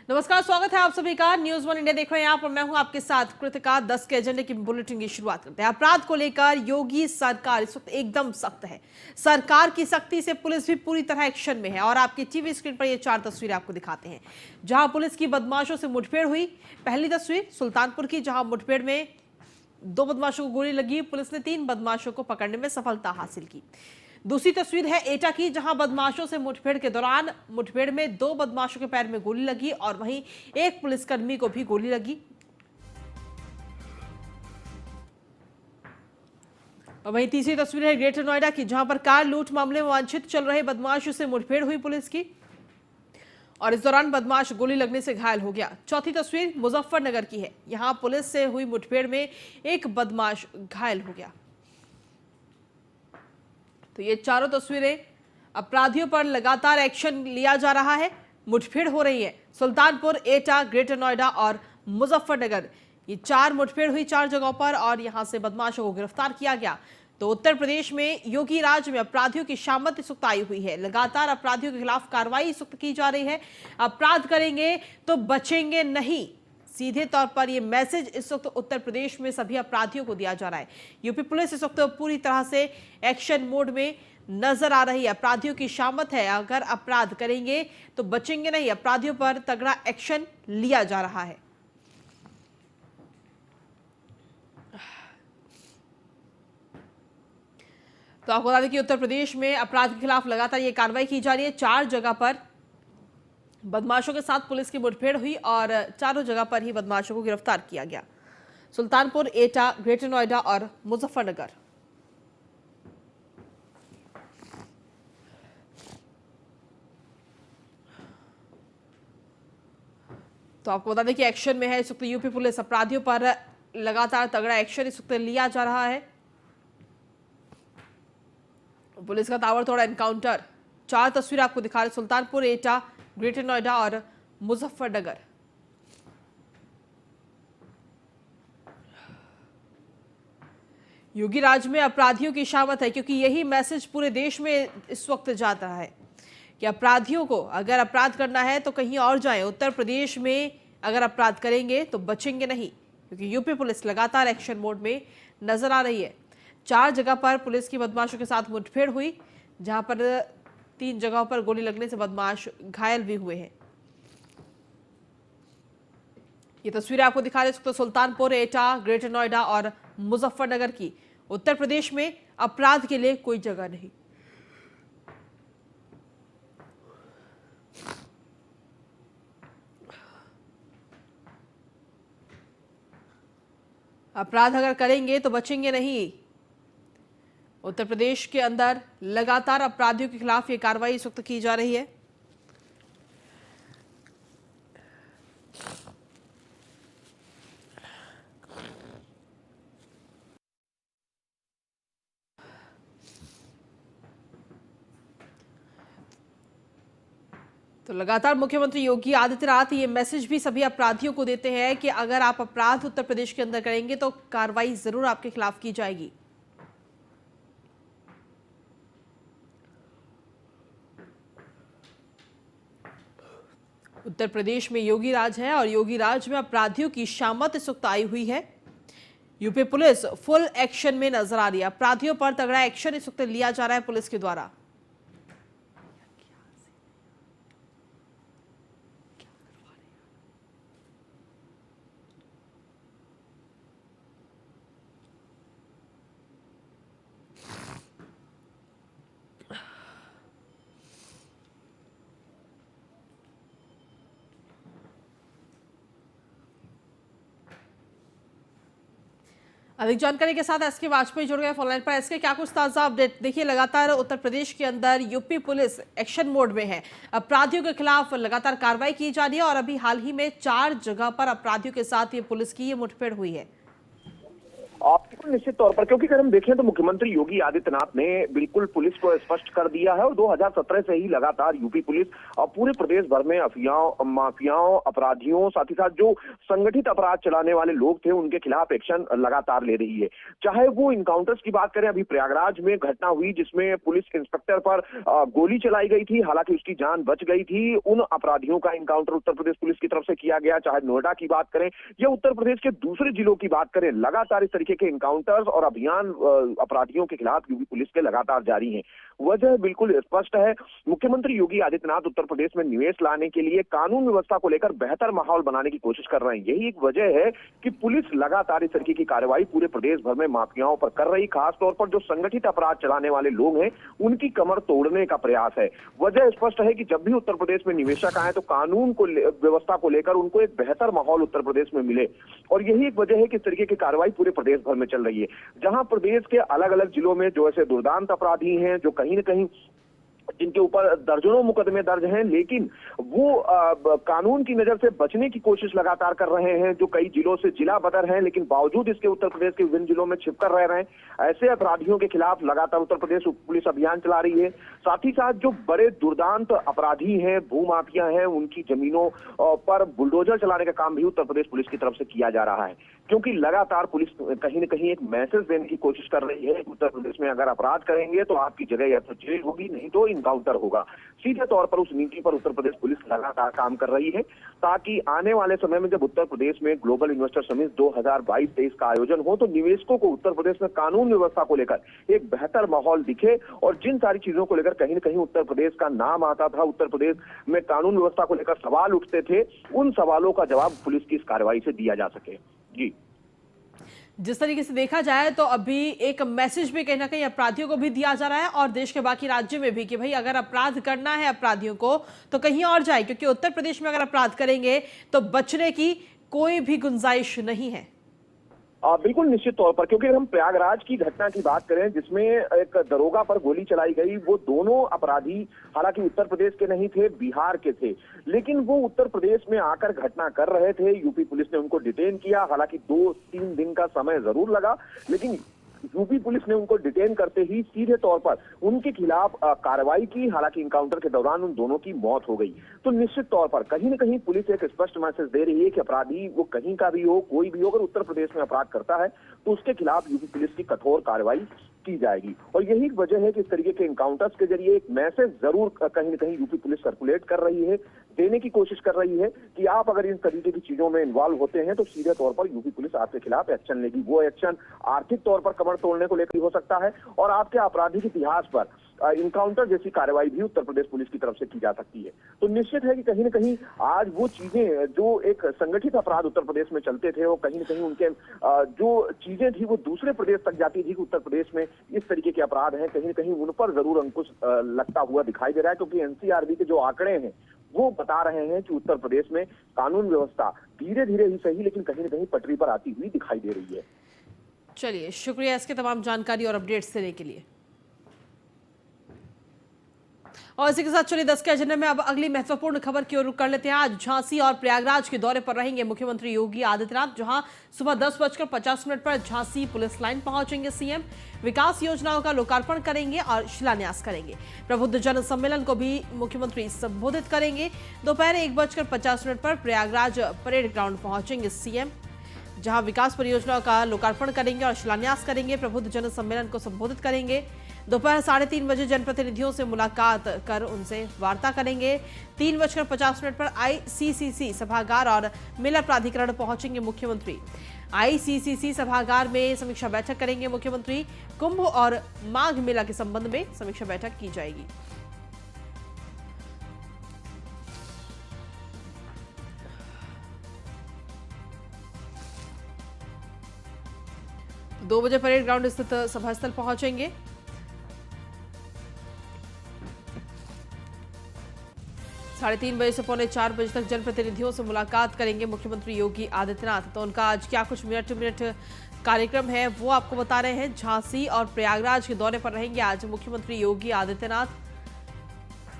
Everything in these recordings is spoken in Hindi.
नमस्कार, स्वागत है आप सभी का। न्यूज़ वन इंडिया देख रहे हैं आप और मैं हूं आपके साथ कृतिका। 10 के एजेंडे की बुलेटिन की शुरुआत करते हैं। अपराध को लेकर योगी सरकार इस वक्त एकदम सख्त है। सरकार की सख्ती से पुलिस भी पूरी तरह एक्शन में है और आपकी टीवी स्क्रीन पर ये 4 तस्वीरें आपको दिखाते हैं जहां पुलिस की बदमाशों से मुठभेड़ हुई। पहली तस्वीर सुल्तानपुर की, जहां मुठभेड़ में 2 बदमाशों को गोली लगी। पुलिस ने 3 बदमाशों को पकड़ने में सफलता हासिल की। दूसरी तस्वीर है एटा की, जहां बदमाशों से मुठभेड़ के दौरान मुठभेड़ में 2 बदमाशों के पैर में गोली लगी और वहीं एक पुलिसकर्मी को भी गोली लगी। और वहीं तीसरी तस्वीर है ग्रेटर नोएडा की, जहां पर कार लूट मामले में वांछित चल रहे बदमाशों से मुठभेड़ हुई पुलिस की और इस दौरान बदमाश गोली लगने से घायल हो गया। चौथी तस्वीर मुजफ्फरनगर की है, यहां पुलिस से हुई मुठभेड़ में एक बदमाश घायल हो गया। तो ये चारों तस्वीरें, अपराधियों पर लगातार एक्शन लिया जा रहा है। मुठभेड़ हो रही है सुल्तानपुर, एटा, ग्रेटर नोएडा और मुजफ्फरनगर। ये 4 मुठभेड़ हुई 4 जगहों पर और यहां से बदमाशों को गिरफ्तार किया गया। तो उत्तर प्रदेश में योगी राज में अपराधियों की शामत इस वक्त आई हुई है। लगातार अपराधियों के खिलाफ कार्रवाई इस वक्त की जा रही है। अपराध करेंगे तो बचेंगे नहीं, सीधे तौर पर यह मैसेज इस वक्त उत्तर प्रदेश में सभी अपराधियों को दिया जा रहा है। यूपी पुलिस इस वक्त पूरी तरह से एक्शन मोड में नजर आ रही है। अपराधियों की शामत है, अगर अपराध करेंगे तो बचेंगे नहीं, अपराधियों पर तगड़ा एक्शन लिया जा रहा है। तो आपको बता दें कि उत्तर प्रदेश में अपराध के खिलाफ लगातार ये कार्रवाई की जा रही है। 4 जगह पर बदमाशों के साथ पुलिस की मुठभेड़ हुई और चारों जगह पर ही बदमाशों को गिरफ्तार किया गया। सुल्तानपुर, एटा, ग्रेटर नोएडा और मुजफ्फरनगर। तो आपको बता दें कि एक्शन में है इस वक्त यूपी पुलिस। अपराधियों पर लगातार तगड़ा एक्शन इस वक्त लिया जा रहा है। पुलिस का ताबड़तोड़ एनकाउंटर। 4 तस्वीर आपको दिखा रहे, सुल्तानपुर, एटा, ग्रेटर नोएडा और मुजफ्फरनगर। योगी राज में अपराधियों की शामत है, क्योंकि यही मैसेज पूरे देश में इस वक्त जाता है कि अपराधियों को अगर अपराध करना है तो कहीं और जाएं। उत्तर प्रदेश में अगर अपराध करेंगे तो बचेंगे नहीं, क्योंकि यूपी पुलिस लगातार एक्शन मोड में नजर आ रही है। 4 जगह पर पुलिस की बदमाशों के साथ मुठभेड़ हुई, जहां पर 3 जगहों पर गोली लगने से बदमाश घायल भी हुए हैं। ये तस्वीरें आपको दिखा रहे हैं सुल्तानपुर, एटा, ग्रेटर नोएडा और मुजफ्फरनगर की। उत्तर प्रदेश में अपराध के लिए कोई जगह नहीं। अपराध अगर करेंगे तो बचेंगे नहीं। उत्तर प्रदेश के अंदर लगातार अपराधियों के खिलाफ ये कार्रवाई इस वक्त की जा रही है। तो लगातार मुख्यमंत्री योगी आदित्यनाथ ये मैसेज भी सभी अपराधियों को देते हैं कि अगर आप अपराध उत्तर प्रदेश के अंदर करेंगे तो कार्रवाई जरूर आपके खिलाफ की जाएगी। उत्तर प्रदेश में योगी राज है और योगी राज में अपराधियों की शामत इस वक्त आई हुई है। यूपी पुलिस फुल एक्शन में नजर आ रही है। अपराधियों पर तगड़ा एक्शन इस वक्त लिया जा रहा है पुलिस के द्वारा। अधिक जानकारी के साथ एसके वाजपेयी जुड़ गए फोनलाइन पर। एसके, क्या कुछ ताजा अपडेट? देखिए, लगातार उत्तर प्रदेश के अंदर यूपी पुलिस एक्शन मोड में है। अपराधियों के खिलाफ लगातार कार्रवाई की जा रही है और अभी हाल ही में 4 जगह पर अपराधियों के साथ ये पुलिस की ये मुठभेड़ हुई है। बिल्कुल निश्चित तौर पर, क्योंकि अगर हम देखें तो मुख्यमंत्री योगी आदित्यनाथ ने बिल्कुल पुलिस को स्पष्ट कर दिया है और 2017 से ही लगातार यूपी पुलिस और पूरे प्रदेश भर में अफियाओं, माफियाओं, अपराधियों, साथ ही साथ जो संगठित अपराध चलाने वाले लोग थे उनके खिलाफ एक्शन लगातार ले रही है। चाहे वो इनकाउंटर्स की बात करें, अभी प्रयागराज में घटना हुई जिसमें पुलिस इंस्पेक्टर पर गोली चलाई गई थी, हालांकि उसकी जान बच गई थी। उन अपराधियों का इनकाउंटर उत्तर प्रदेश पुलिस की तरफ से किया गया। चाहे नोएडा की बात करें या उत्तर प्रदेश के दूसरे जिलों की बात करें, लगातार इस तरीके के इनकाउंटर्स और अभियान अपराधियों के खिलाफ यूपी पुलिस के लगातार जारी हैं। वजह बिल्कुल स्पष्ट है। मुख्यमंत्री योगी आदित्यनाथ उत्तर प्रदेश में निवेश लाने के लिए कानून व्यवस्था को लेकर बेहतर माहौल बनाने की कोशिश कर रहे हैं। यही एक वजह है कि पुलिस लगातार इस तरीके की कार्रवाई पूरे प्रदेश भर में माफियाओं पर कर रही, खासतौर पर जो संगठित अपराध चलाने वाले लोग हैं उनकी कमर तोड़ने का प्रयास है। वजह स्पष्ट है कि जब भी उत्तर प्रदेश में निवेशक आए तो कानून को व्यवस्था को लेकर उनको एक बेहतर माहौल उत्तर प्रदेश में मिले, और यही एक वजह है कि इस तरीके की कार्रवाई पूरे प्रदेश भर में चल रही है। जहां प्रदेश के अलग अलग जिलों में जो ऐसे दुर्दांत अपराधी हैं, जो कहीं न कहीं जिनके ऊपर दर्जनों मुकदमे दर्ज हैं, लेकिन वो कानून की नजर से बचने की कोशिश लगातार कर रहे हैं, जो कई जिलों से जिला बदर हैं, लेकिन बावजूद इसके उत्तर प्रदेश के विभिन्न जिलों में छिपकर रह रहे हैं। ऐसे अपराधियों के खिलाफ लगातार उत्तर प्रदेश पुलिस अभियान चला रही है। साथ ही साथ जो बड़े दुर्दांत अपराधी हैं, भूमाफिया हैं, उनकी जमीनों पर बुलडोजर चलाने का काम भी उत्तर प्रदेश पुलिस की तरफ से किया जा रहा है, क्योंकि लगातार पुलिस कहीं न कहीं एक मैसेज देने की कोशिश कर रही है। उत्तर प्रदेश में अगर अपराध करेंगे तो आपकी जगह या तो जेल होगी, नहीं तो इनकाउंटर होगा। सीधे तौर पर उस नीति पर उत्तर प्रदेश पुलिस लगातार काम कर रही है, ताकि आने वाले समय में जब उत्तर प्रदेश में ग्लोबल इन्वेस्टर समिट 2022-23 का आयोजन हो तो निवेशकों को उत्तर प्रदेश में कानून व्यवस्था को लेकर एक बेहतर माहौल दिखे, और जिन सारी चीजों को लेकर कहीं न कहीं उत्तर प्रदेश का नाम आता था, उत्तर प्रदेश में कानून व्यवस्था को लेकर सवाल उठते थे, उन सवालों का जवाब पुलिस की इस कार्रवाई से दिया जा सके। जी, जिस तरीके से देखा जाए तो अभी एक मैसेज भी कहीं ना कहीं अपराधियों को भी दिया जा रहा है और देश के बाकी राज्यों में भी कि भाई अगर अपराध करना है अपराधियों को तो कहीं और जाए, क्योंकि उत्तर प्रदेश में अगर अपराध करेंगे तो बचने की कोई भी गुंजाइश नहीं है। बिल्कुल निश्चित तौर पर, क्योंकि अगर हम प्रयागराज की घटना की बात करें जिसमें एक दरोगा पर गोली चलाई गई, वो दोनों अपराधी हालांकि उत्तर प्रदेश के नहीं थे, बिहार के थे, लेकिन वो उत्तर प्रदेश में आकर घटना कर रहे थे। यूपी पुलिस ने उनको डिटेन किया, हालांकि 2-3 दिन का समय जरूर लगा, लेकिन यूपी पुलिस ने उनको डिटेन करते ही सीधे तौर पर उनके खिलाफ कार्रवाई की। हालांकि इनकाउंटर के दौरान उन दोनों की मौत हो गई। तो निश्चित तौर पर कहीं न कहीं पुलिस एक स्पष्ट मैसेज दे रही है कि अपराधी वो कहीं का भी हो, कोई भी हो, अगर उत्तर प्रदेश में अपराध करता है तो उसके खिलाफ यूपी पुलिस की कठोर कार्रवाई की जाएगी। और यही वजह है कि इस तरीके के इनकाउंटर्स के जरिए एक मैसेज जरूर कहीं न कहीं यूपी पुलिस सर्कुलेट कर रही है, देने की कोशिश कर रही है कि आप अगर इन तरीके की चीजों में इन्वॉल्व होते हैं तो सीधे तौर पर यूपी पुलिस आपके खिलाफ एक्शन लेगी। वो एक्शन आर्थिक तौर पर कमर तोड़ने को लेकर हो सकता है, और आपके आपराधिक इतिहास पर इनकाउंटर जैसी कार्रवाई भी उत्तर प्रदेश पुलिस की तरफ से की जा सकती है। तो निश्चित है कि कहीं न कहीं आज वो चीजें जो एक संगठित अपराध उत्तर प्रदेश में चलते थे, वो कहीं न कहीं उनके जो चीजें थी वो दूसरे प्रदेश तक जाती थी कि उत्तर प्रदेश में इस तरीके के अपराध हैं, कहीं न कहीं उन पर जरूर अंकुश लगता हुआ दिखाई दे रहा है, क्योंकि एनसीआरबी के जो आंकड़े हैं वो बता रहे हैं कि उत्तर प्रदेश में कानून व्यवस्था धीरे धीरे ही सही लेकिन कहीं न कहीं पटरी पर आती हुई दिखाई दे रही है। चलिए, शुक्रिया इसके तमाम जानकारी और अपडेट्स देने के लिए। और इसी के साथ चलिए 10 के एजेंडे में अब अगली महत्वपूर्ण खबर की ओर रुख कर लेते हैं। आज झांसी और प्रयागराज के दौरे पर रहेंगे मुख्यमंत्री योगी आदित्यनाथ, जहां सुबह 10:50 पर झांसी पुलिस लाइन पहुंचेंगे सीएम, विकास योजनाओं का लोकार्पण करेंगे और शिलान्यास करेंगे। प्रबुद्ध जन सम्मेलन को भी मुख्यमंत्री संबोधित करेंगे। दोपहर 1:50 पर प्रयागराज परेड ग्राउंड पहुंचेंगे सीएम, जहां विकास परियोजनाओं का लोकार्पण करेंगे और शिलान्यास करेंगे। प्रबुद्ध जन सम्मेलन को संबोधित करेंगे। दोपहर 3:30 बजे जनप्रतिनिधियों से मुलाकात कर उनसे वार्ता करेंगे। 3:50 पर आईसीसीसी सभागार और मेला प्राधिकरण पहुंचेंगे मुख्यमंत्री। आईसीसीसी सभागार में समीक्षा बैठक करेंगे मुख्यमंत्री। कुंभ और माघ मेला के संबंध में समीक्षा बैठक की जाएगी। तो 2 बजे परेड ग्राउंड स्थित सभास्थल पहुंचेंगे। 3:30 बजे से 3:45 बजे तक जनप्रतिनिधियों से मुलाकात करेंगे मुख्यमंत्री योगी आदित्यनाथ। तो उनका आज क्या कुछ मिनट टू मिनट कार्यक्रम है वो आपको बता रहे हैं। झांसी और प्रयागराज के दौरे पर रहेंगे आज मुख्यमंत्री योगी आदित्यनाथ,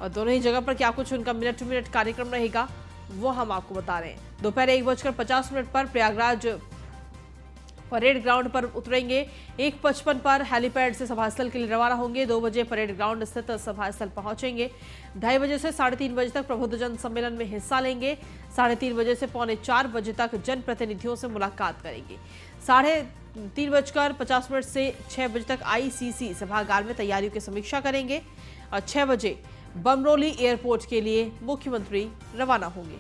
और दोनों ही जगह पर क्या कुछ उनका मिनट टू मिनट कार्यक्रम रहेगा वो हम आपको बता रहे हैं। दोपहर 1:50 पर प्रयागराज परेड ग्राउंड पर उतरेंगे। 1:55 पर हेलीपैड से सभास्थल के लिए रवाना होंगे। 2 बजे परेड ग्राउंड स्थित सभास्थल पहुंचेंगे। 2:30 बजे से 3:30 बजे तक प्रबुद्धजन सम्मेलन में हिस्सा लेंगे। 3:30 बजे से 3:45 बजे तक जनप्रतिनिधियों से मुलाकात करेंगे। 3:50 से 6 बजे तक ICC सभागार में तैयारियों की समीक्षा करेंगे और 6 बजे बमरोली एयरपोर्ट के लिए मुख्यमंत्री रवाना होंगे।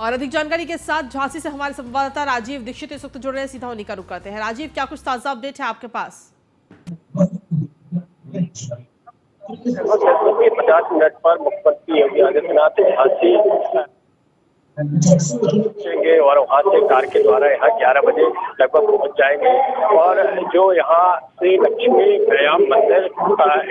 और अधिक जानकारी के साथ झांसी से हमारे संवाददाता राजीव दीक्षित इस वक्त जुड़ रहे हैं। सीधा उन्हीं का रुख करते हैं। राजीव, क्या कुछ ताजा अपडेट है आपके पास? 50 मिनट पर मुख्यमंत्री योगी आदित्यनाथ झांसी पहुंचेंगे और वहां से कार के द्वारा यहाँ 11 बजे लगभग पहुंच जाएंगे। और जो यहाँ श्री लक्ष्मी व्यायाम मंदिर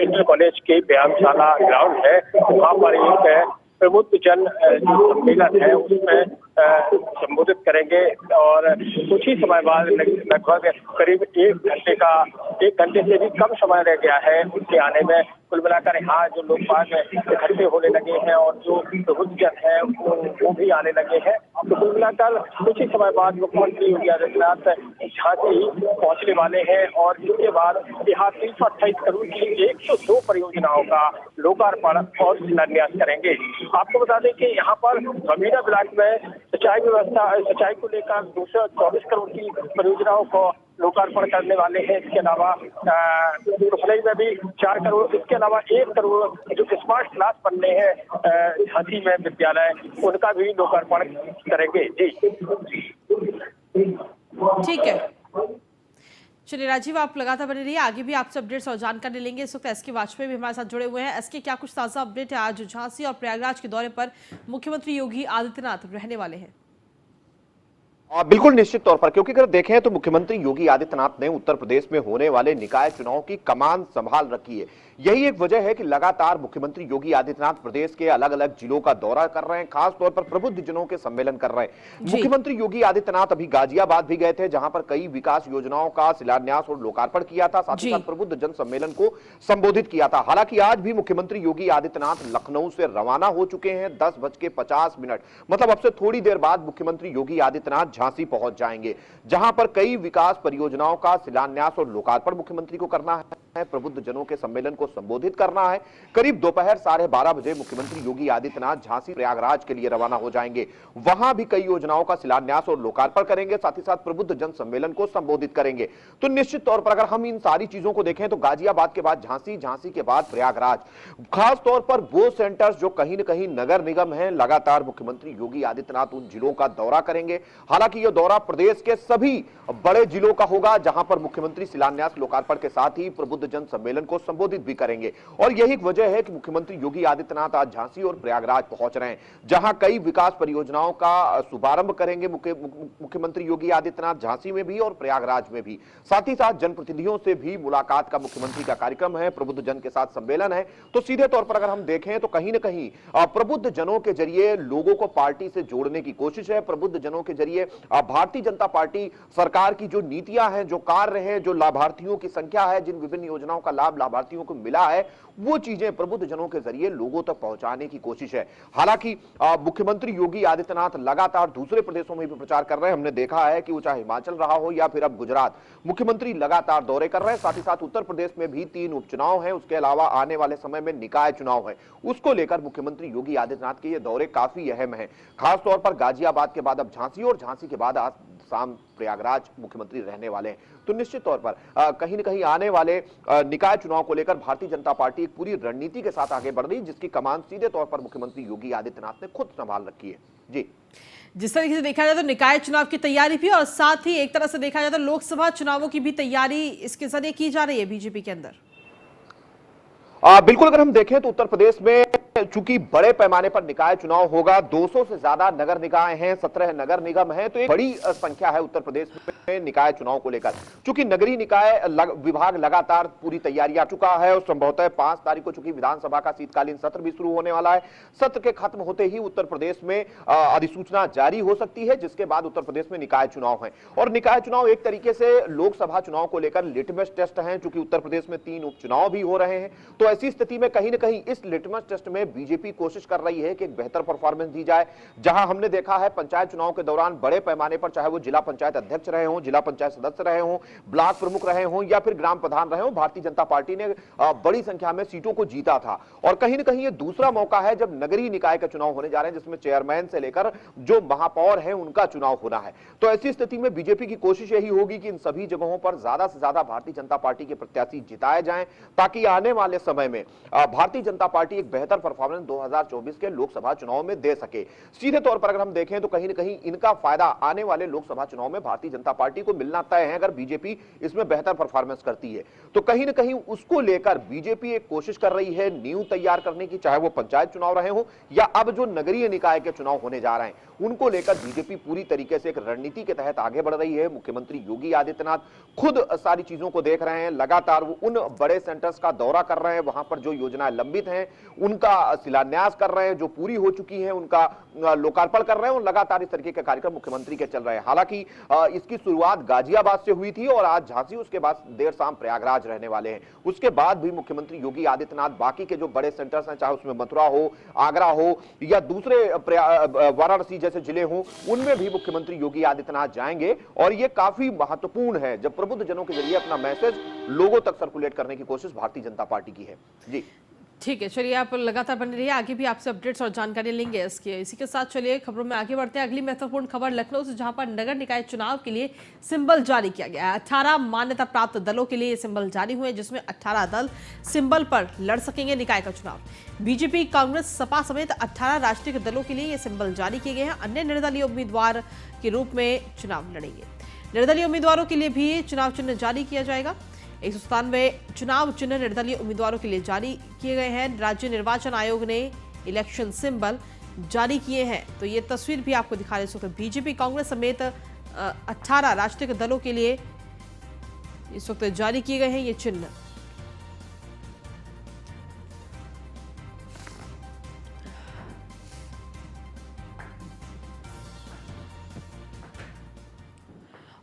इंटर कॉलेज की व्यायामशाला ग्राउंड है, वहाँ पर एक प्रबुद्ध जन जो सम्मेलन है उसमें संबोधित करेंगे और कुछ ही समय बाद लगभग करीब 1 घंटे से भी कम समय रह गया है उनके आने में। कुल मिलाकर यहाँ जो लोग बाग इकट्ठे होने लगे हैं और जो प्रबुद्ध जन है वो भी आने लगे हैं। तो कुल मिलाकर कुछ ही समय बाद मुख्यमंत्री योगी आदित्यनाथ झांसी पहुंचने वाले हैं और इसके बाद यहाँ 328 करोड़ की 102 परियोजनाओं का लोकार्पण और शिलान्यास करेंगे। आपको बता दें कि यहाँ पर बबीना ब्लॉक में सिंचाई को लेकर 224 करोड़ की परियोजनाओं को लोकार्पण करने वाले हैं। इसके अलावा रुखनई में भी 4 करोड़, इसके अलावा 1 करोड़ जो स्मार्ट क्लास बनने हैं झांसी में विद्यालय, उनका भी लोकार्पण करेंगे। जी ठीक है, चलिए राजीव, आप लगातार बने रहिए, आगे भी आपसे अपडेट्स और जानकारी लेंगे। इस वक्त SK वाजपेयी भी हमारे साथ जुड़े हुए हैं। SK, क्या कुछ ताजा अपडेट है? आज झांसी और प्रयागराज के दौरे पर मुख्यमंत्री योगी आदित्यनाथ रहने वाले हैं। बिल्कुल निश्चित तौर पर, क्योंकि अगर देखें तो मुख्यमंत्री योगी आदित्यनाथ ने उत्तर प्रदेश में होने वाले निकाय चुनाव की कमान संभाल रखी है। यही एक वजह है कि लगातार मुख्यमंत्री योगी आदित्यनाथ प्रदेश के अलग अलग जिलों का दौरा कर रहे हैं, खास तौर पर प्रबुद्ध जनों के सम्मेलन कर रहे हैं। मुख्यमंत्री योगी आदित्यनाथ अभी गाजियाबाद भी गए थे, जहां पर कई विकास योजनाओं का शिलान्यास और लोकार्पण किया था, साथ ही साथ प्रबुद्ध जन सम्मेलन को संबोधित किया था। हालांकि आज भी मुख्यमंत्री योगी आदित्यनाथ लखनऊ से रवाना हो चुके हैं। 10:50, मतलब अब से थोड़ी देर बाद मुख्यमंत्री योगी आदित्यनाथ झांसी पहुंच जाएंगे, जहां पर कई विकास परियोजनाओं का शिलान्यास और लोकार्पण मुख्यमंत्री को करना है, प्रबुद्ध जनों के सम्मेलन को संबोधित करना है। करीब दोपहर 12:30 बजे मुख्यमंत्री योगी आदित्यनाथ झांसी प्रयागराज के लिए रवाना हो जाएंगे। वहां भी कई योजनाओं का शिलान्यास और लोकार्पण करेंगे, साथ ही साथ प्रबुद्ध जन सम्मेलन को संबोधित करेंगे। तो निश्चित तौर पर अगर हम इन सारी चीजों को देखें तो गाजियाबाद के बाद झांसी, झांसी के बाद प्रयागराज, खास तौर पर वो सेंटर्स जो कहीं न कहीं नगर निगम है, लगातार मुख्यमंत्री योगी आदित्यनाथ उन जिलों का दौरा करेंगे। हालांकि यह दौरा प्रदेश के सभी बड़े जिलों का होगा, जहां पर मुख्यमंत्री शिलान्यास लोकार्पण के साथ ही प्रबुद्ध जन सम्मेलन को संबोधित भी करेंगे। और यही वजह है कि मुख्यमंत्री योगी आदित्यनाथ आज झांसी और प्रयागराज पहुंच रहे हैं, जहां कई विकास परियोजनाओं का शुभारंभ करेंगे मुख्यमंत्री योगी आदित्यनाथ झांसी में भी और प्रयागराज में भी। साथ ही साथ जनप्रतिनिधियों से भी मुलाकात का मुख्यमंत्री का कार्यक्रम है, प्रबुद्ध जन के साथ सम्मेलन है। तो सीधे तौर पर अगर हम देखें तो कहीं ना कहीं प्रबुद्ध जनों के जरिए लोगों को पार्टी से जोड़ने की कोशिश है। प्रबुद्ध जनों के जरिए भारतीय जनता पार्टी सरकार की जो नीतियां हैं, जो कार्य हैं, जो लाभार्थियों की संख्या है, जिन विभिन्न योजनाओं का लाभ लाभार्थियों को मिला है, वो चीजें प्रबुद्ध जनों के जरिए लोगों तक पहुंचाने की कोशिश है। हालांकि मुख्यमंत्री योगी आदित्यनाथ लगातार दूसरे प्रदेशों में भी प्रचार कर रहे हैं। हमने देखा है कि वो चाहे हिमाचल रहा हो या फिर अब गुजरात, मुख्यमंत्री लगातार दौरे कर रहे हैं। साथ ही साथ उत्तर प्रदेश में भी 3 उपचुनाव हैं, उसके अलावा आने वाले समय में निकाय चुनाव है, उसको लेकर मुख्यमंत्री योगी आदित्यनाथ के ये दौरे काफी अहम है। खासतौर पर गाजियाबाद के बाद अब झांसी और झांसी के बाद आज शाम प्रयागराज मुख्यमंत्री रहने वाले हैं। तो निश्चित तौर पर कहीं न कहीं आने वाले निकाय चुनाव को लेकर भारतीय जनता पार्टी एक पूरी रणनीति के साथ आगे बढ़ रही है, जिसकी कमान सीधे तौर पर मुख्यमंत्री योगी आदित्यनाथ ने खुद संभाल रखी है। जी, जिस तरीके से देखा जाए तो निकाय चुनाव की तैयारी भी और साथ ही एक तरह से देखा जाए तो लोकसभा चुनावों की भी तैयारी इसके जरिए की जा रही है बीजेपी के अंदर। बिल्कुल, अगर हम देखें तो उत्तर प्रदेश में चूंकि बड़े पैमाने पर निकाय चुनाव होगा, 200 से ज्यादा नगर निकाय हैं, 17 नगर निगम हैं, तो एक बड़ी संख्या है उत्तर प्रदेश में निकाय चुनाव को लेकर। चूंकि नगरीय निकाय विभाग लगातार पूरी तैयारी आ चुका है और संभवतः 5 तारीख को चूंकि विधानसभा का शीतकालीन सत्र भी शुरू होने वाला है, सत्र के खत्म होते ही उत्तर प्रदेश में अधिसूचना जारी हो सकती है, जिसके बाद उत्तर प्रदेश में निकाय चुनाव है। और निकाय चुनाव एक तरीके से लोकसभा चुनाव को लेकर लिटमस टेस्ट है, चूंकि उत्तर प्रदेश में 3 उपचुनाव भी हो रहे हैं। तो ऐसी स्थिति में कहीं ना कहीं इस लिटमस टेस्ट में बीजेपी कोशिश कर रही है कि एक बेहतर परफॉर्मेंस दी जाए। जहां हमने देखा है पंचायत चुनाव के दौरान बड़े पैमाने पर, चाहे वो जिला पंचायत अध्यक्ष रहे हों, जिला पंचायत सदस्य रहे हों, ब्लॉक प्रमुख रहे हों या फिर ग्राम प्रधान रहे हों, भारतीय जनता पार्टी ने बड़ी संख्या में सीटों को जीता था। और कहीं ना कहीं ये दूसरा मौका है जब नगरीय निकाय का चुनाव होने जा रहे हैं, जिसमें चेयरमैन से लेकर जो महापौर हैं उनका चुनाव होना है। तो ऐसी स्थिति में बीजेपी की कोशिश यही होगी कि इन सभी जगहों पर ज्यादा से ज्यादा भारतीय जनता पार्टी के प्रत्याशी जिताए जाएं, ताकि आने वाले समय में भारतीय जनता पार्टी एक बेहतर परफॉर्मेंस 2024 के लोकसभा चुनाव में दे सके। सीधे तौर पर अगर हम देखें तो कहीं ना कहीं इनका फायदा आने वाले लोकसभा चुनाव में भारतीय जनता पार्टी को मिलना तय है। अगर बीजेपी इसमें बेहतर परफॉर्मेंस करती है तो कहीं ना कहीं उसको लेकर बीजेपी एक कोशिश कर रही है नींव तैयार करने की, चाहे वो पंचायत चुनाव रहे हो या अब जो नगरीय निकाय के चुनाव होने जा रहे हैं, उनको लेकर बीजेपी पूरी तरीके से एक रणनीति के तहत आगे बढ़ रही है। मुख्यमंत्री योगी आदित्यनाथ खुद सारी चीजों को देख रहे हैं, लगातार वो उन बड़े सेंटर्स का दौरा कर रहे हैं, वहां पर जो योजनाएं लंबित हैं उनका शिलान्यास कर रहे हैं, जो पूरी हो चुकी हैं उनका लोकार्पण कर रहे हैं, और लगातार इस तरीके के कार्यक्रम मुख्यमंत्री के चल रहे हैं। हालांकि इसकी शुरुआत गाजियाबाद से हुई थी और आज झांसी, उसके बाद देर शाम प्रयागराज रहने वाले हैं। उसके बाद भी मुख्यमंत्री योगी आदित्यनाथ बाकी के जो बड़े सेंटर्स हैं, चाहे उसमें मथुरा हो, आगरा हो या दूसरे वाराणसी जैसे जिले हों, उनमें भी मुख्यमंत्री योगी आदित्यनाथ जाएंगे। और यह काफी महत्वपूर्ण है जब प्रबुद्ध जनों के जरिए अपना मैसेज लोगों तक सर्कुलेट करने की कोशिश भारतीय जनता पार्टी की है। जी ठीक है, चलिए आप लगातार बने रहिए, आगे भी आपसे अपडेट्स और जानकारी लेंगे इसके। इसी के साथ चलिए खबरों में आगे बढ़ते हैं। अगली महत्वपूर्ण खबर लखनऊ से, जहां पर नगर निकाय चुनाव के लिए सिंबल जारी किया गया है। 18 मान्यता प्राप्त दलों के लिए ये सिंबल जारी हुए, जिसमें 18 दल सिंबल पर लड़ सकेंगे निकाय का चुनाव। बीजेपी, कांग्रेस, सपा समेत 18 राजनीतिक दलों के लिए ये सिंबल जारी किए गए हैं। अन्य निर्दलीय उम्मीदवार के रूप में चुनाव लड़ेंगे। निर्दलीय उम्मीदवारों के लिए भी चुनाव चिन्ह जारी किया जाएगा। 197 चुनाव चिन्ह निर्दलीय उम्मीदवारों के लिए जारी किए गए हैं। राज्य निर्वाचन आयोग ने इलेक्शन सिंबल जारी किए हैं। तो ये तस्वीर भी आपको दिखा रहे हैं। बीजेपी, कांग्रेस समेत 18 राजनीतिक दलों के लिए इस वक्त जारी किए गए हैं ये चिन्ह।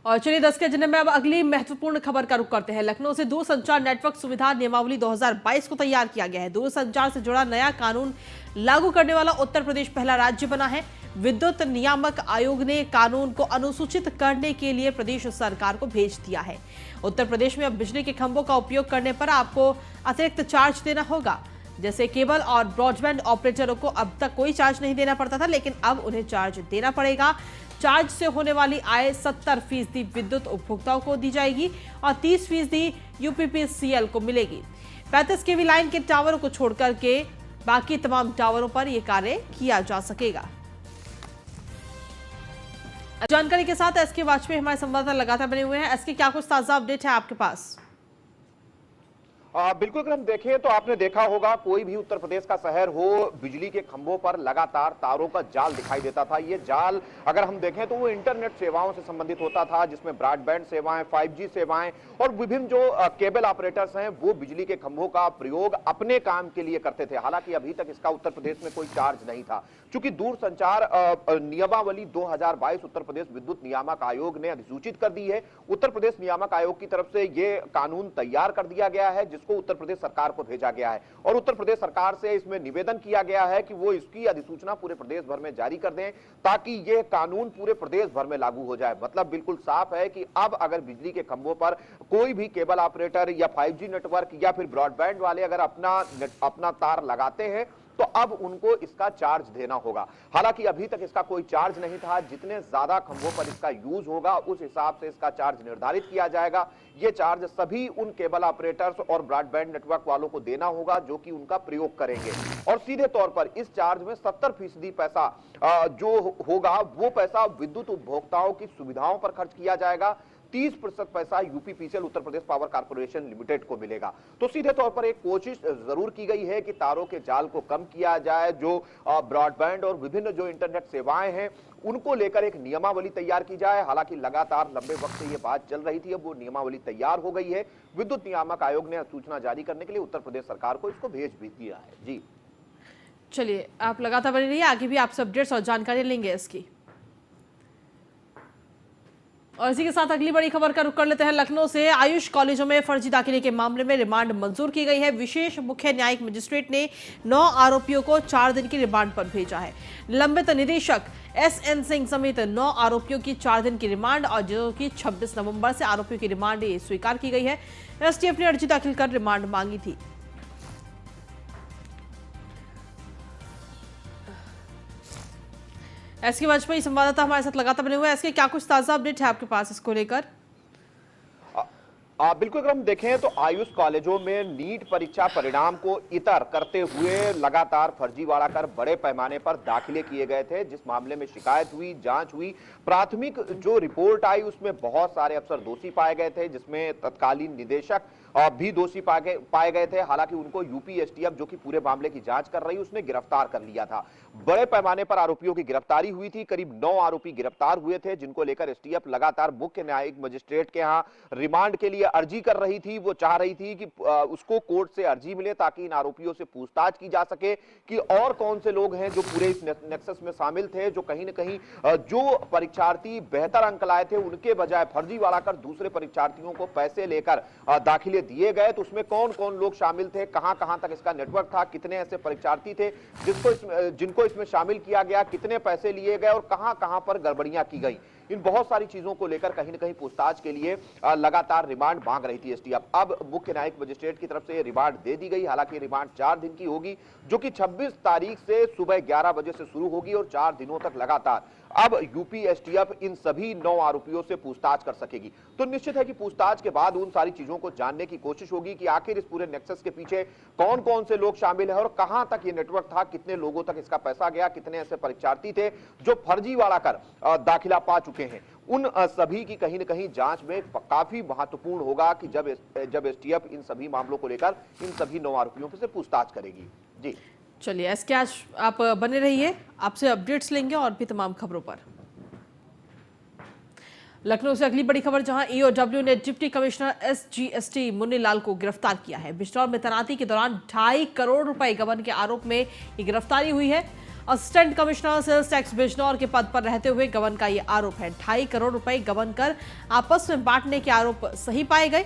और चलिए 10 के एजेंडे में अब अगली महत्वपूर्ण खबर का रुख करते हैं। लखनऊ से दूरसंचार नेटवर्क सुविधा नियमावली 2022 को तैयार किया गया है। दूरसंचार से जुड़ा नया कानून लागू करने वाला उत्तर प्रदेश पहला राज्य बना है। विद्युत नियामक आयोग ने कानून को अनुसूचित करने के लिए प्रदेश सरकार को भेज दिया है। उत्तर प्रदेश में अब बिजली के खंभों का उपयोग करने पर आपको अतिरिक्त चार्ज देना होगा। जैसे केबल और ब्रॉडबैंड ऑपरेटरों को अब तक कोई चार्ज नहीं देना पड़ता था, लेकिन अब उन्हें चार्ज देना पड़ेगा। चार्ज से होने वाली आय 70% विद्युत उपभोक्ताओं को दी जाएगी और 30% यूपीपीसीएल को मिलेगी। 35 केवी लाइन के टावरों को छोड़कर के बाकी तमाम टावरों पर यह कार्य किया जा सकेगा। जानकारी के साथ एसके वाजपेयी हमारे संवाददाता लगातार बने हुए हैं। एसके, क्या कुछ ताजा अपडेट है आपके पास? बिल्कुल, अगर हम देखें तो आपने देखा होगा कोई भी उत्तर प्रदेश का शहर हो, बिजली के खंभों पर लगातार तारों का जाल दिखाई देता था। ये जाल अगर हम देखें तो वो इंटरनेट सेवाओं से संबंधित होता था, जिसमें ब्रॉडबैंड सेवाएं, 5G सेवाएं और विभिन्न जो केबल ऑपरेटर्स हैं वो बिजली के खंभों का प्रयोग अपने काम के लिए करते थे। हालांकि अभी तक इसका उत्तर प्रदेश में कोई चार्ज नहीं था, क्योंकि दूरसंचार नियमावली 2022 उत्तर प्रदेश विद्युत नियामक आयोग ने अधिसूचित कर दी है। उत्तर प्रदेश नियामक आयोग की तरफ से ये कानून तैयार कर दिया गया है, जिसको उत्तर प्रदेश सरकार को भेजा गया है और उत्तर प्रदेश सरकार से इसमें निवेदन किया गया है कि वो इसकी अधिसूचना पूरे प्रदेश भर में जारी कर दें, ताकि यह कानून पूरे प्रदेश भर में लागू हो जाए। मतलब बिल्कुल साफ है कि अब अगर बिजली के खंभों पर कोई भी केबल ऑपरेटर या 5G नेटवर्क या फिर ब्रॉडबैंड वाले अगर अपना तार लगाते हैं तो अब उनको इसका चार्ज देना होगा। हालांकि अभी तक इसका कोई चार्ज नहीं था। जितने ज्यादा खंभों पर इसका यूज होगा उस हिसाब से इसका चार्ज निर्धारित किया जाएगा। ये चार्ज सभी उन केबल ऑपरेटर्स और ब्रॉडबैंड नेटवर्क वालों को देना होगा जो कि उनका प्रयोग करेंगे, और सीधे तौर पर इस चार्ज में 70% पैसा जो होगा वो पैसा विद्युत उपभोक्ताओं की सुविधाओं पर खर्च किया जाएगा। 30% पैसा UPPCL Uttar Pradesh power corporation limited को मिलेगा। तो सीधे तौर पर एक कोशिश जरूर की गई है कि तारों के जाल को कम किया जाए। जो ब्रॉडबैंड और विभिन्न जो इंटरनेट सेवाएं हैं उनको लेकर एक नियमावली तैयार की जाए। हालांकि लगातार लंबे वक्त से ये बात चल रही थी, अब वो नियमावली तैयार हो गई है। विद्युत नियामक आयोग ने सूचना जारी करने के लिए उत्तर प्रदेश सरकार को इसको भेज भी दिया है। जी चलिए, आप लगातार बने रहिए, आगे भी आपसे अपडेट्स और जानकारी लेंगे इसकी। और इसी के साथ अगली बड़ी खबर का रुख कर लेते हैं लखनऊ से। आयुष कॉलेजों में फर्जी दाखिले के मामले में रिमांड मंजूर की गई है। विशेष मुख्य न्यायिक मजिस्ट्रेट ने 9 आरोपियों को 4 दिन की रिमांड पर भेजा है। निलंबित निदेशक SN सिंह समेत 9 आरोपियों की 4 दिन की रिमांड और जो कि 26 नवंबर से आरोपियों की रिमांड स्वीकार की गई है। STF ने अर्जी दाखिल कर रिमांड मांगी थी। SK वाजपेयी संवाददाता हमारे साथ लगातार बने हुए हैं। SK, क्या कुछ ताजा अपडेट है आपके पास इसको लेकर? बिल्कुल, अगर हम देखें तो आयुष कॉलेजों में नीट परीक्षा परिणाम को इतर करते हुए लगातार फर्जीवाड़ा कर बड़े पैमाने पर दाखिले किए गए थे। जिस मामले में शिकायत हुई, जांच हुई, प्राथमिक जो रिपोर्ट आई उसमें बहुत सारे अफसर दोषी पाए गए थे, जिसमें तत्कालीन निदेशक भी दोषी पाए गए थे। हालांकि उनको यूपी STF जो कि पूरे मामले की जांच कर रही उसने गिरफ्तार कर लिया था। बड़े पैमाने पर आरोपियों की गिरफ्तारी हुई थी। करीब 9 आरोपी गिरफ्तार हुए थे, जिनको लेकर STF लगातार मुख्य न्यायिक मजिस्ट्रेट के यहाँ रिमांड के लिए अर्जी कर रही थी। वो चाह रही थी कि उसको कोर्ट से अर्जी मिले ताकि इन आरोपियों से पूछताछ की जा सके कि और कौन से लोग हैं जो पूरे इस नेक्सस में शामिल थे, जो कहीं ना कहीं जो परीक्षार्थी बेहतर अंक लाए थे उनके बजाय फर्जीवाड़ा कर दूसरे परीक्षार्थियों को पैसे लेकर दाखिले दिए गए। तो उसमें कौन कौन लोग शामिल थे, कहां कहां तक इसका नेटवर्क था, कितने ऐसे परीक्षार्थी थे जिनको इसमें शामिल किया गया, कितने पैसे लिए गए और कहां कहां पर गड़बड़ियां की गई। इन बहुत सारी चीजों को लेकर कहीं ना कहीं पूछताछ के लिए लगातार रिमांड मांग रही थी STF। अब मुख्य न्यायिक मजिस्ट्रेट की तरफ से रिमांड दे दी गई। हालांकि रिमांड 4 दिन की होगी, जो कि 26 तारीख से सुबह 11 बजे से शुरू होगी और 4 दिनों तक लगातार अब यूपी STF इन सभी 9 आरोपियों से पूछताछ कर सकेगी। तो निश्चित है कि पूछताछ के बाद उन सारी चीजों को जानने की कोशिश होगी कि आखिर इस पूरे नेक्सस के पीछे कौन कौन से लोग शामिल हैं और कहां तक ये नेटवर्क था, कितने लोगों तक इसका पैसा गया, कितने ऐसे परीक्षार्थी थे जो फर्जीवाड़ा कर दाखिला पा चुके हैं। उन सभी की कहीं न कहीं जांच में काफी महत्वपूर्ण होगा कि जब STF इन सभी मामलों को लेकर इन सभी 9 आरोपियों से पूछताछ करेगी। जी चलिए SK, आज आप बने रहिए, आपसे अपडेट्स लेंगे और भी तमाम खबरों पर। लखनऊ से अगली बड़ी खबर, जहां EOW ने डिप्टी कमिश्नर SGST मुन्नी लाल को गिरफ्तार किया है। बिजनौर में तैनाती के दौरान 2.5 करोड़ रुपए गबन के आरोप में ये गिरफ्तारी हुई है। Assistant commissioner sales tax Bijnor के पद पर रहते हुए गबन का ये आरोप है। 2.5 करोड़ रुपए गबन कर आपस में बांटने के आरोप सही पाए गए।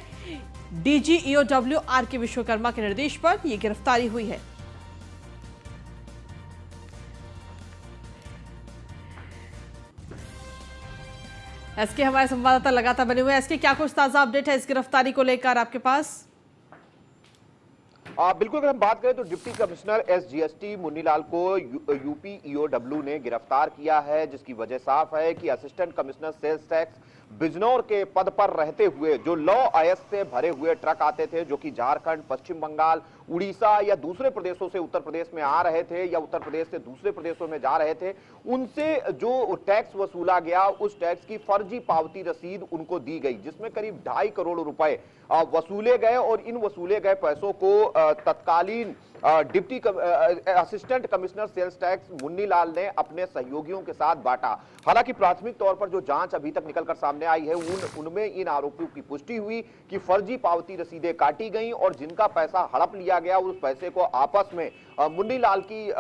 DG EOW RK विश्वकर्मा के निर्देश पर यह गिरफ्तारी हुई है। SK, हमारे संवाददाता लगातार बने हुए हैं। SK, क्या कुछ ताजा अपडेट है इस गिरफ्तारी को लेकर आपके पास? बिल्कुल, अगर हम बात करें तो डिप्टी कमिश्नर SGST मुन्नीलाल को यूपी EOW ने गिरफ्तार किया है, जिसकी वजह साफ है कि assistant commissioner sales tax Bijnor के पद पर रहते हुए जो लौ अयस्क से भरे हुए ट्रक आते थे, जो कि झारखंड, पश्चिम बंगाल, उड़ीसा या दूसरे प्रदेशों से उत्तर प्रदेश में आ रहे थे या उत्तर प्रदेश से दूसरे प्रदेशों में जा रहे थे, उनसे जो टैक्स वसूला गया उस टैक्स की फर्जी पावती रसीद उनको दी गई, जिसमें करीब 2.5 करोड़ रुपए वसूले गए और इन वसूले गए पैसों को तत्कालीन deputy assistant commissioner sales tax Munnilal ने अपने सहयोगियों के साथ बांटा। हालांकि प्राथमिक तौर पर जो जांच अभी तक निकलकर सामने आई है उनमें इन आरोपियों की पुष्टि हुई कि फर्जी पावती रसीदें काटी गई और जिनका पैसा हड़प लिया गया उस पैसे को आपस में मुन्नीलाल की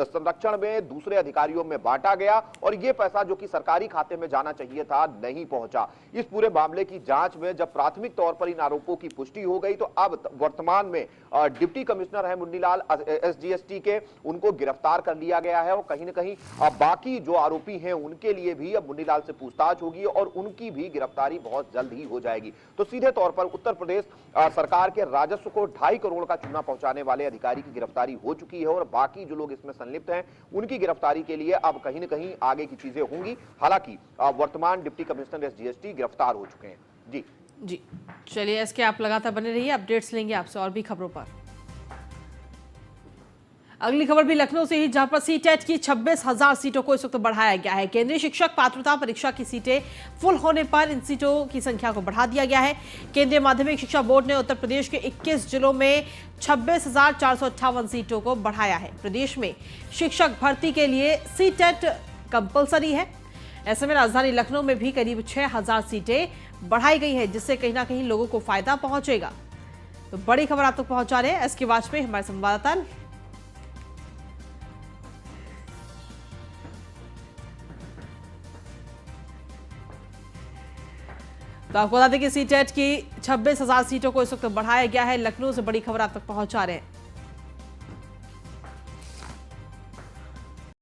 संरक्षण में दूसरे अधिकारियों में बांटा गया और यह पैसा जो कि सरकारी खाते में जाना चाहिए था नहीं पहुंचा। इस पूरे मामले की जांच में जब प्राथमिक तौर पर इन आरोपों की पुष्टि हो गई तो अब वर्तमान में डिप्टी कमिश्नर है मुन्नीलाल SGST के, उनको गिरफ्तार कर लिया गया है और कहीं ना कहीं बाकी जो आरोपी हैं उनके लिए भी अब मुन्नीलाल से पूछताछ होगी और उनकी भी गिरफ्तारी बहुत जल्द ही हो जाएगी। तो सीधे तौर पर उत्तर प्रदेश सरकार के राजस्व को 2.5 करोड़ का चूना पहुंचाने वाले अधिकारी की गिरफ्तारी हो चुकी है और बाकी जो लोग इसमें संलिप्त हैं उनकी गिरफ्तारी के लिए अब कहीं ना कहीं आगे की चीजें होंगी। हालांकि वर्तमान डिप्टी कमिश्नर SGST गिरफ्तार हो चुके हैं। जी चलिए SK, आप लगातार बने रहिए, अपडेट्स लेंगे आपसे और भी खबरों पर। अगली खबर भी लखनऊ से ही, जहां पर CTET की 26,000 सीटों को इस वक्त बढ़ाया गया है। केंद्रीय शिक्षक पात्रता परीक्षा की सीटें फुल होने पर इन सीटों की संख्या को बढ़ा दिया गया है। केंद्रीय माध्यमिक शिक्षा बोर्ड ने उत्तर प्रदेश के 21 जिलों में 26,458 सीटों को बढ़ाया है। प्रदेश में शिक्षक भर्ती के लिए CTET कंपलसरी है। ऐसे में राजधानी लखनऊ में भी करीब 6,000 सीटें बढ़ाई गई है, जिससे कहीं ना कहीं लोगों को फायदा पहुंचेगा। तो बड़ी खबर आप तक पहुंचा रहे हैं SK वाजपेयी, हमारे संवाददाता। आपको बता दें कि सीटेट की 26,000 सीटों को इस वक्त बढ़ाया गया है। लखनऊ से बड़ी खबर आप तक पहुंचा रहे हैं।